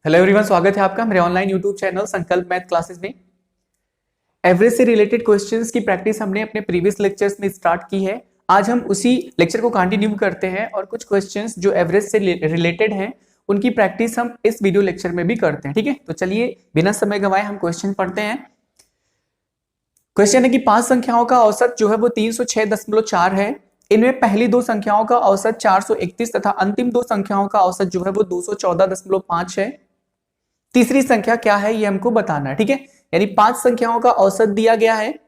Hello everyone, स्वागत है आपका मेरे ऑनलाइन यूट्यूब चैनल संकल्प मैथ क्लासेस में। एवरेज से रिलेटेड क्वेश्चंस की प्रैक्टिस हमने अपने प्रीवियस लेक्चर्स में स्टार्ट की है। आज हम उसी लेक्चर को कंटिन्यू करते हैं और कुछ क्वेश्चंस जो एवरेज से रिलेटेड हैं उनकी प्रैक्टिस हम इस वीडियो लेक्चर में भी करते हैं। ठीक है, तो चलिए बिना समय गंवाए हम क्वेश्चन पढ़ते हैं। क्वेश्चन है कि 5 संख्याओं का औसत जो है वो 306.4 है। इनमें पहली दो संख्याओं का औसत 431 तथा अंतिम दो संख्याओं का औसत जो है वो 214.5 है। तीसरी संख्या क्या है ये हमको बताना है। ठीक है, यानी 5 संख्याओं का औसत दिया गया है,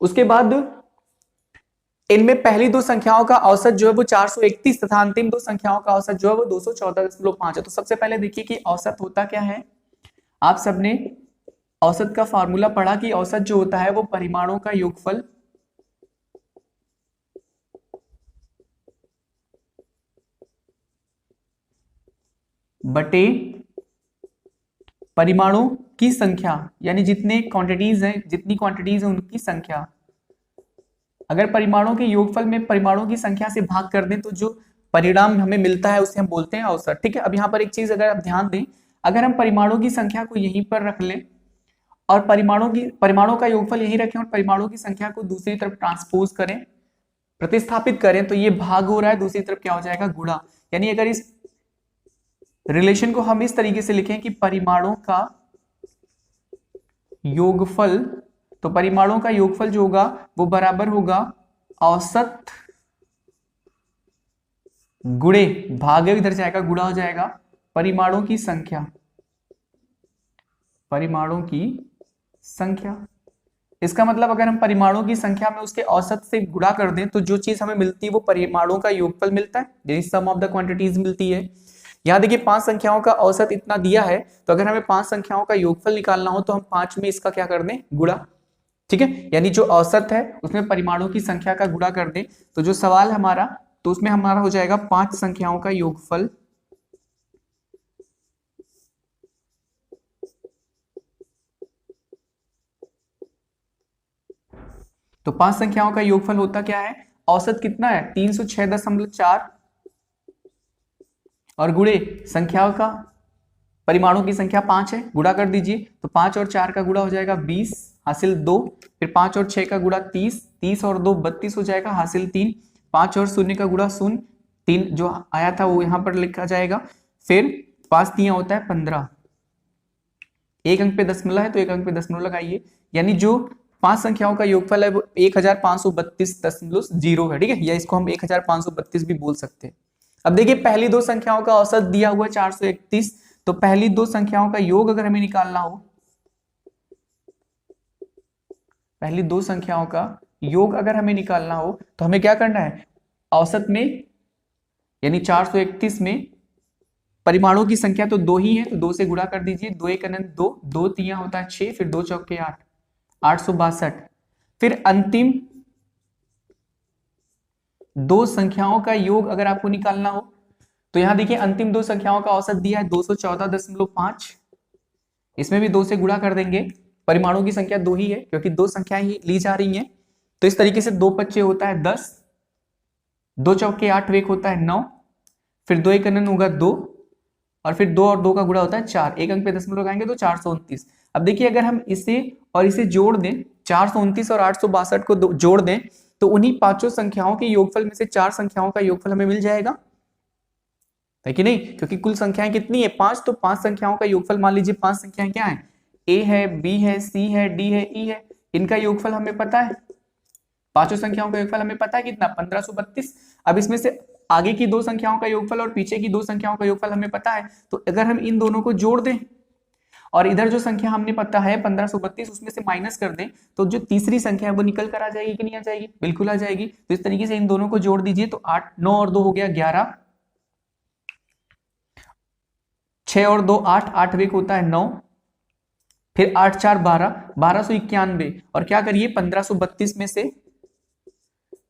उसके बाद इनमें पहली दो संख्याओं का औसत जो है वो 431 तथा अंतिम दो संख्याओं का औसत जो है वो 214.5 है। तो सबसे पहले देखिए कि औसत होता क्या है। आप सबने औसत का फॉर्मूला पढ़ा कि औसत जो होता है वो परिमाणों का योगफल बटे परिमाणों की संख्या, यानी जितने क्वांटिटीज हैं, जितनी क्वांटिटीज है उनकी संख्या। अगर परिमाणों के योगफल में परिमाणों की संख्या से भाग कर दें तो जो परिणाम हमें मिलता है उसे हम बोलते हैं औसत। ठीक है, अब यहाँ पर एक चीज अगर आप ध्यान दें, अगर हम परिमाणों की संख्या को यहीं पर रख लें और परिमाणों का योगफल यहीं रखें और परिमाणों की संख्या को दूसरी तरफ ट्रांसपोज करें, प्रतिस्थापित करें, तो ये भाग हो रहा है, दूसरी तरफ क्या हो जाएगा, गुणा। यानी अगर इस रिलेशन को हम इस तरीके से लिखें कि परिमाणों का योगफल, तो परिमाणों का योगफल जो होगा वो बराबर होगा औसत गुणे, भाग इधर जाएगा, गुणा हो जाएगा परिमाणों की संख्या, परिमाणों की संख्या। इसका मतलब अगर हम परिमाणों की संख्या में उसके औसत से गुणा कर दें तो जो चीज हमें मिलती है वो परिमाणों का योगफल मिलता है, यानी सम ऑफ द क्वांटिटीज मिलती है। यहां देखिए 5 संख्याओं का औसत इतना दिया है, तो अगर हमें 5 संख्याओं का योगफल निकालना हो तो हम 5 में इसका क्या कर दें, गुणा। ठीक है, यानी जो औसत है उसमें परिमाणों की संख्या का गुणा कर दें, तो जो सवाल हमारा, तो उसमें हमारा हो जाएगा 5 संख्याओं का योगफल तो 5 संख्याओं का योगफल होता क्या है, औसत कितना है 306.4 और गुणे संख्याओं का, परिमाणों की संख्या 5 है, गुणा कर दीजिए, तो 5 और 4 का गुणा हो जाएगा 20 हासिल 2, फिर 5 और 6 का गुणा 30, 30 और 2 32 हो जाएगा हासिल 3, 5 और 0 का गुणा 0, 3 जो आया था वो यहां पर लिखा जाएगा, फिर 5 3 होता है 15, एक अंक पे दशमलव है तो एक अंक पे दशमलव लगाइए, यानी जो 5 संख्याओं का योगफल है वो 1532.0 है। ठीक है, या इसको हम 1532 भी बोल सकते हैं। अब देखिए पहली दो संख्याओं का औसत दिया हुआ है 431, तो पहली दो संख्याओं का योग अगर हमें निकालना हो, पहली दो संख्याओं का योग अगर हमें निकालना हो तो हमें क्या करना है, औसत में यानी 431 में परिमाणों की संख्या तो 2 ही है, तो 2 से गुणा कर दीजिए, 2 एक अनंत 2, 2 तिया होता है 6, फिर 2 चौके 8, 862। फिर अंतिम दो संख्याओं का योग अगर आपको निकालना हो तो यहां देखिए अंतिम दो संख्याओं का औसत दिया है 214.5, इसमें भी 2 से गुणा कर देंगे, परिमाणों की संख्या 2 ही है क्योंकि दो संख्याएं ही ली जा रही हैं, तो इस तरीके से 2 पच्चे होता है 10, 2 चौके 8 एक होता है 9, फिर 2 एक अनंत होगा 2, और फिर 2 और 2 का गुणा होता है 4, एक अंक पे दशमलव लगाएंगे तो 429। अब देखिए अगर हम इसे और इसे जोड़ दें, 429 और 862 को जोड़ दें तो उन्हीं पांचों संख्याओं के योगफल में से 4 संख्याओं का योगफल हमें मिल जाएगा, है कि नहीं, क्योंकि कुल संख्याएं कितनी है 5, तो 5 संख्याओं का योगफल मान लीजिए 5 संख्याएं क्या है, ए है, बी है, सी है, डी है, ई है, इनका योगफल हमें पता है, पांचों संख्याओं का योगफल हमें पता है कितना 1532। अब इसमें से आगे की दो संख्याओं का योगफल और पीछे की दो संख्याओं का योगफल हमें पता है, तो अगर हम इन दोनों को जोड़ दें और इधर जो संख्या हमने पता है 1532 उसमें से माइनस कर दें तो जो तीसरी संख्या है वो निकल कर आ जाएगी कि नहीं आ जाएगी, बिल्कुल आ जाएगी। तो इस तरीके से इन दोनों को जोड़ दीजिए तो 8 9 और 2 हो गया 11, 6 और 2 8, 8 एक होता है 9, फिर 8 4 12, 1291, और क्या करिए 1532 में से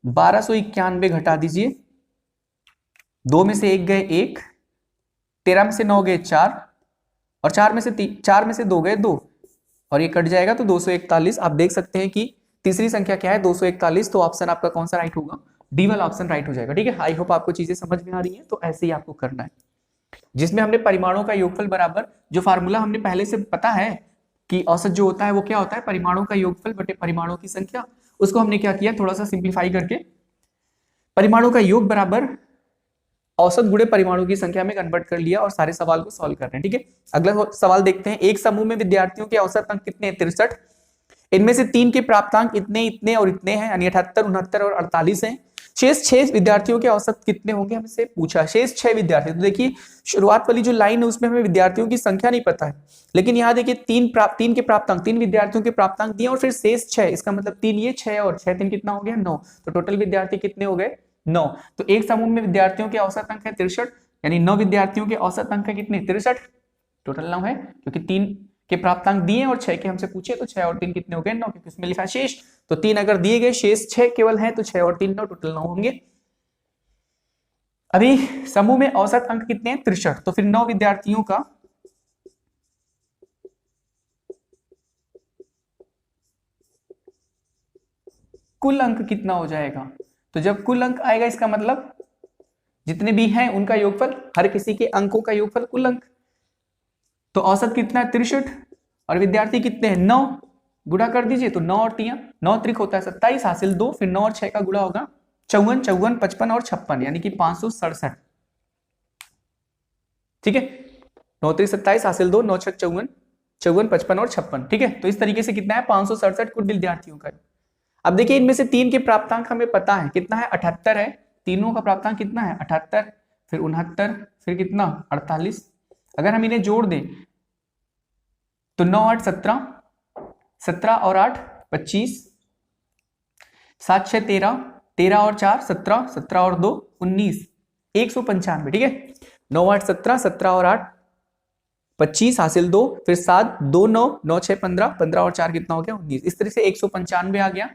1291 घटा दीजिए, 2 में से 1 गए 1, 13 में से 9 गए 4, और 4 में से 2 गए 2, और ये कट जाएगा तो 241। आप देख सकते हैं कि तीसरी संख्या क्या है 241, तो ऑप्शन आपका कौन सा राइट होगा, डी वाला ऑप्शन राइट हो जाएगा। ठीक है, आई होप आपको चीजें समझ में आ रही हैं, तो ऐसे ही आपको करना है। जिसमें हमने परिमाणों का योगफल बराबर, जो फार्मूला हमने पहले से पता है कि औसत जो होता है वो क्या होता है, परिमाणों का योगफल बटे परिमाणों की संख्या, उसको हमने क्या किया, थोड़ा सा सिंप्लीफाई करके परिमाणों का योग बराबर औसत गुणे परिमाणों की संख्या में कन्वर्ट कर लिया और सारे सवाल को सॉल्व कर रहे हैं। ठीक है, अगला सवाल देखते हैं। एक समूह में विद्यार्थियों के औसत अंक कितने हैं, 63। इनमें से 3 के प्राप्तांक इतने इतने और इतने हैं, यानी 78, 69 और 48 हैं। शेष 6 विद्यार्थियों के औसत कितने होंगे, हमसे पूछा। शेष 6 विद्यार्थी, तो देखिए शुरुआत वाली जो लाइन है उसमें हमें विद्यार्थियों की संख्या नहीं पता है, लेकिन यहाँ देखिए 3 के प्राप्तांक, 3 विद्यार्थियों के प्राप्तांक दिए और फिर शेष 6, इसका मतलब 3 ये 6 और 6 3 कितना हो गया, 9। तो टोटल विद्यार्थी कितने हो गए, 9। तो एक समूह में विद्यार्थियों के औसत अंक है 63, यानी 9 विद्यार्थियों के औसत अंक है कितने, 63। टोटल 9 है क्योंकि 3 के प्राप्तांक दिए और 6 के हमसे पूछे, तो 6 और 3 कितने हो गए, 9, क्योंकि उसमें लिखा है शेष। तो 3 अगर दिए गए, शेष 6 केवल है, तो 6 और 3 9, टोटल 9 होंगे। अभी समूह में औसत अंक कितने हैं, 63। तो फिर 9 विद्यार्थियों का कुल अंक कितना हो जाएगा। तो जब कुल अंक आएगा इसका मतलब जितने भी हैं उनका योगफल, हर किसी के अंकों का योगफल कुल अंक। तो औसत कितना है, 63, और विद्यार्थी कितने हैं, 9। गुणा कर दीजिए, तो 9 और 3 9 त्रिक होता है 27, हासिल 2, फिर 9 और 6 का गुणा होगा 54, 54, 55 और 56, यानी कि 567। ठीक है, 9 त्रिक 27, हासिल 2, 9 6 54, 54, 55 और 56। ठीक है, तो इस तरीके से कितना है, 567 कुल विद्यार्थियों का। अब देखिए इनमें से 3 के प्राप्तांक हमें पता है कितना है, 78 है। तीनों का प्राप्तांक कितना है, 78, फिर 69, फिर कितना, 48। अगर हम इन्हें जोड़ दें तो 9 8 17, 17 और 8 25, 7 6 13, 13 और 4 17, 17 और 2 19, 195। ठीक है, 9 8 17, 17 और 8 25, हासिल 2, फिर 7 2 9, 9 6 15, 15 और 4 कितना हो गया, 19। इस तरह से 195 आ गया।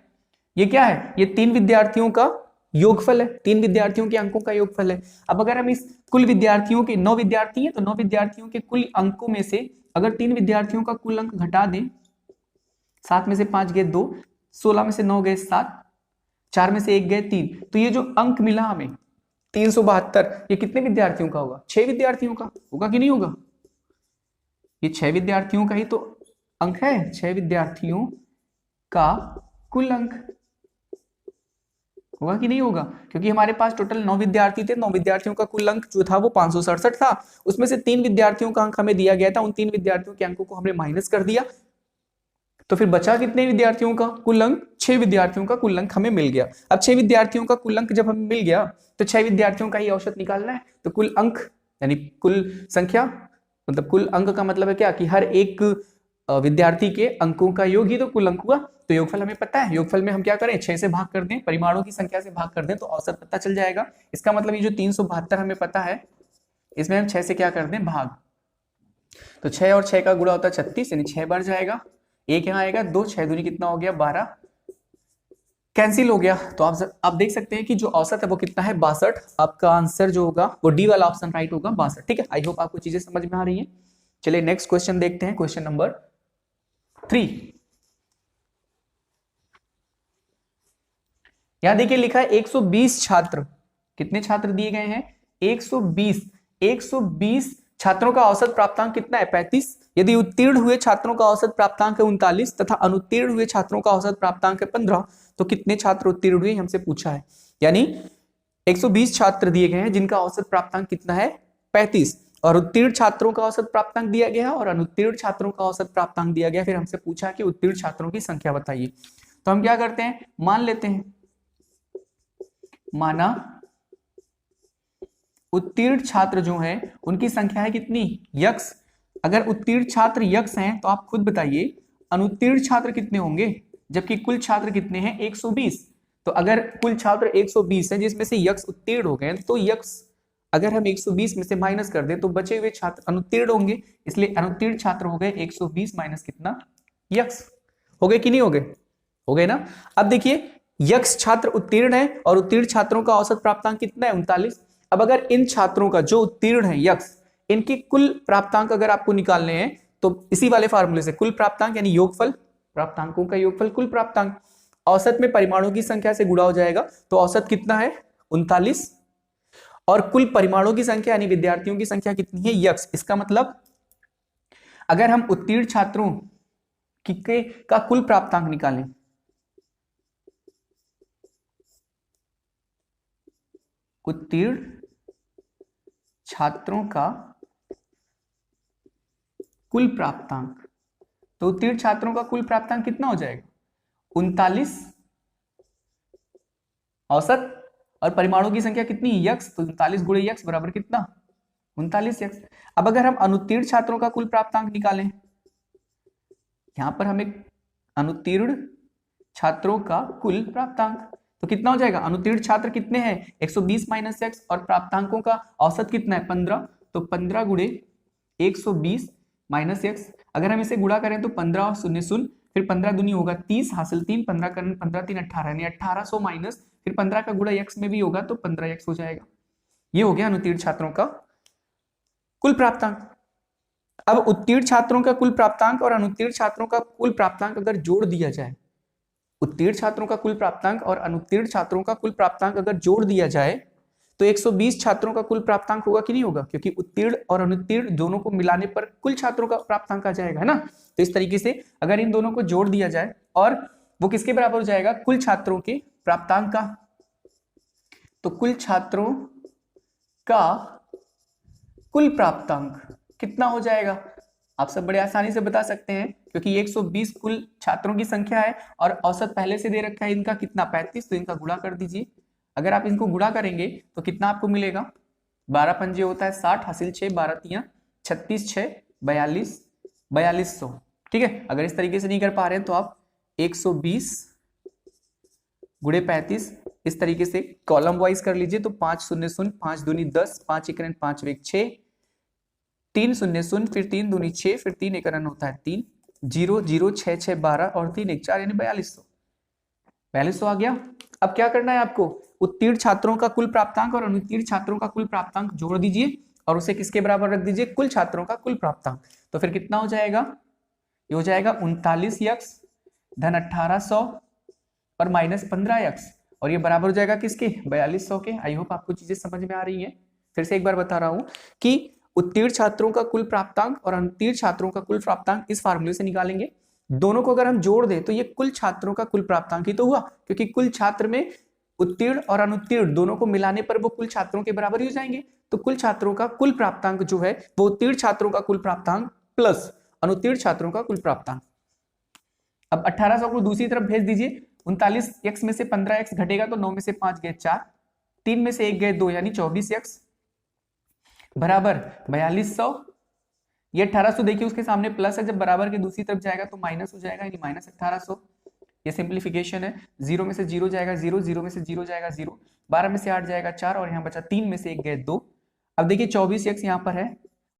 ये क्या है, ये 3 विद्यार्थियों का योगफल है, 3 विद्यार्थियों के अंकों का योगफल है। अब अगर हम इस कुल विद्यार्थियों के 9 विद्यार्थी हैं, तो 9 विद्यार्थियों के कुल अंकों में से अगर 3 विद्यार्थियों का कुल अंक घटा दें, 7 में से 5 गए 2, 16 में से 9 गए 7, 4 में से 1 गए 3, तो ये जो अंक मिला हमें 372, ये कितने विद्यार्थियों का होगा, 6 विद्यार्थियों का होगा कि नहीं होगा। ये 6 विद्यार्थियों का ही तो अंक है, 6 विद्यार्थियों का कुल अंक होगा कि नहीं होगा, क्योंकि हमारे पास टोटल 9 विद्यार्थी थे, 9 विद्यार्थियों का कुल अंक जो था वो 567 था। उसमें से 3 विद्यार्थियों का अंक हमें दिया गया था, उन 3 विद्यार्थियों के अंकों को हमने माइनस कर दिया, तो फिर बचा कितने विद्यार्थियों का कुल अंक, 6 विद्यार्थियों का कुल अंक हमें मिल गया। अब 6 विद्यार्थियों का कुल अंक जब हमें मिल गया, तो 6 विद्यार्थियों का ही औसत निकालना है। तो कुल अंक यानी कुल संख्या, मतलब कुल अंक का मतलब है क्या, कि हर एक विद्यार्थी के अंकों का योग ही तो कुल अंक हुआ। तो योगफल हमें पता है, योगफल में हम क्या करें, 6 से भाग कर दें, परिमाणों की संख्या से भाग कर दें, तो औसत पता चल जाएगा। इसका मतलब ये जो 372 हमें पता है, इसमें हम 6 से क्या कर दें, भाग। तो 6 और 6 का गुणा होता है 36, यानी 6 बार जाएगा, 1 यहाँ आएगा, 2 6 दूनी कितना हो गया, 12, कैंसिल हो गया। तो आप देख सकते हैं कि जो औसत है वो कितना है, 62। आपका आंसर जो होगा वो डी वाला ऑप्शन राइट होगा, 62। ठीक है, आई होप आपको चीजें समझ में आ रही हैं। चलिए नेक्स्ट क्वेश्चन देखते हैं, क्वेश्चन नंबर 3। यहां देखिए लिखा है 120 छात्र, कितने छात्र दिए गए हैं, 120 छात्रों का औसत प्राप्तांक कितना है, 35। यदि उत्तीर्ण हुए छात्रों का औसत प्राप्तांक है 39 तथा अनुत्तीर्ण हुए छात्रों का औसत प्राप्तांक है 15, तो कितने छात्र उत्तीर्ण हुए, हमसे पूछा है। यानी 120 छात्र दिए गए हैं जिनका औसत प्राप्तांक कितना है, 35, और उत्तीर्ण छात्रों का औसत प्राप्तांक दिया गया है और अनुत्तीर्ण छात्रों का औसत प्राप्तांक दिया गया। फिर हमसे पूछा कि उत्तीर्ण छात्रों की संख्या बताइए। तो हम क्या करते हैं, मान लेते हैं, माना उत्तीर्ण छात्र जो है उनकी संख्या है कितनी, यक्स। अगर उत्तीर्ण छात्र यक्स हैं तो आप खुद बताइए अनुत्तीर्ण छात्र कितने होंगे, जबकि कुल छात्र कितने हैं, 120। तो अगर कुल छात्र 120 हैं जिसमें से यक्स उत्तीर्ण हो गए, तो यक्स अगर हम 120 में से माइनस कर दें तो बचे हुए छात्र अनुत्तीर्ण होंगे, इसलिए अनुत्तीर्ण छात्र हो गए 120 माइनस कितना, यक्स। हो गए कि नहीं हो गए, हो गए ना। अब देखिए यक्स छात्र उत्तीर्ण है और उत्तीर्ण छात्रों का औसत प्राप्तांक कितना है, 39। अब अगर इन छात्रों का जो उत्तीर्ण है यक्स, इनके कुल प्राप्तांक अगर आपको निकालने हैं तो इसी वाले फार्मूले से, कुल प्राप्तांक यानी योगफल, प्राप्तांकों का योगफल कुल प्राप्तांक, औसत में परिमाणों की संख्या से गुणा हो जाएगा। तो औसत कितना है, 39, और कुल परिमाणों की संख्या यानी विद्यार्थियों की संख्या कितनी है, यक्स। इसका मतलब अगर हम उत्तीर्ण छात्रों का कुल प्राप्तांक निकालें, उत्तीर्ण छात्रों का कुल प्राप्तांक, तो उत्तीर्ण छात्रों का कुल प्राप्तांक कितना हो जाएगा, 39 औसत, और परिमाणों की संख्या कितनी, यक्स, तो 39 गुणे यक्स बराबर कितना, 39 यक्स। अब अगर हम अनुत्तीर्ण छात्रों का कुल प्राप्तांक निकालें, यहां पर हम एक अनुत्तीर्ण छात्रों का कुल प्राप्तांक, तो कितना हो जाएगा, अनुत्तीर्ण छात्र कितने हैं, 120 माइनस एक्स, और प्राप्तांकों का औसत कितना है 15, तो 15 गुणे 120 माइनस एक्स। अगर हम इसे गुणा करें तो 15 और शून्य शून्य, फिर 15 दूनी होगा 30, हासिल 3, 15 करने 15 3 18, यानी 1800 माइनस फिर 15 का गुणा एक्स में भी होगा तो 15 एक्स हो जाएगा। ये हो गया अनुत्तीर्ण छात्रों का कुल प्राप्तांक। अब उत्तीर्ण छात्रों का कुल प्राप्तांक और अनुत्तीर्ण छात्रों का कुल प्राप्तांक अगर जोड़ दिया जाए, उत्तीर्ण छात्रों का कुल प्राप्तांक और अनुत्तीर्ण छात्रों का कुल प्राप्तांक अगर जोड़ दिया जाए तो 120 छात्रों का कुल प्राप्तांक होगा कि नहीं होगा, क्योंकि उत्तीर्ण और अनुत्तीर्ण दोनों को मिलाने पर कुल छात्रों का प्राप्तांक आ जाएगा, है ना। तो इस तरीके से अगर इन दोनों को जोड़ दिया जाए और वो किसके बराबर हो जाएगा, कुल छात्रों के प्राप्तांक का, तो कुल छात्रों का कुल प्राप्तांक कितना हो जाएगा, आप सब बड़े आसानी से बता सकते हैं, क्योंकि 120 कुल छात्रों की संख्या है और औसत पहले से दे रखा है इनका कितना 35, तो इनका गुणा कर दीजिए। अगर आप इनको गुणा करेंगे तो कितना आपको मिलेगा, 12 पंजे होता है 60, हासिल 6, 12 तियां 36, 6 42, 4200। ठीक है, अगर इस तरीके से नहीं कर पा रहे हैं तो आप 120 गुणे 35 इस तरीके से कॉलम वाइज कर लीजिए, तो 5 शून्य शून्य, 5 दूनी 10, 5 एक 5 एक 6, 3 शून्य शून्य, फिर 3 दूनी 6, फिर 3 एक होता है 3, 0 0 6 6 12 और 3 1 4, यानी 4200। 4200 आ गया। अब क्या करना है आपको, उत्तीर्ण छात्रों का कुल प्राप्तांक और अनुत्तीर्ण छात्रों का कुल प्राप्तांक जोड़ दीजिए और उसे किसके बराबर रख दीजिए, कुल छात्रों का कुल प्राप्तांक। तो फिर कितना हो जाएगा, ये हो जाएगा 39 यक्स धन 1800 और माइनस 15 यक्स, और ये बराबर हो जाएगा किसके, 4200 के। आई होप आपको चीजें समझ में आ रही हैं। फिर से एक बार बता रहा हूं कि उत्तीर्ण छात्रों का कुल प्राप्तांक और अनुत्तीर्ण छात्रों का कुल प्राप्तांक इस फार्मूले से निकालेंगे। दोनों को अगर हम जोड़ दें तो ये कुल छात्रों का कुल प्राप्तांक ही तो हुआ, क्योंकि कुल छात्र में उत्तीर्ण और अनुत्तीर्ण दोनों को मिलाने पर वो कुल छात्रों के बराबर ही हो जाएंगे। तो कुल छात्रों का कुल प्राप्तांक जो है वो उत्तीर्ण छात्रों का कुल प्राप्तांक प्लस अनुत्तीर्ण छात्रों का कुल प्राप्तांक। अब 1800 को दूसरी तरफ भेज दीजिए, 39 एक्स में से 15 एक्स घटेगा तो 9 में से 5 गए 4, 3 में से 1 गए 2, यानी 24 एक्स बराबर 4200। ये 1800 देखिए उसके सामने प्लस है, जब बराबर के दूसरी तरफ जाएगा तो माइनस हो जाएगा, यानी माइनस 1800। ये सिंप्लीफिकेशन है, 0 में से 0 जाएगा 0, 0 में से 0 जाएगा 0, 12 में से 8 जाएगा 4, और यहाँ बचा 3 में से 1 गए 2। अब देखिए 24 एक्स यहाँ पर है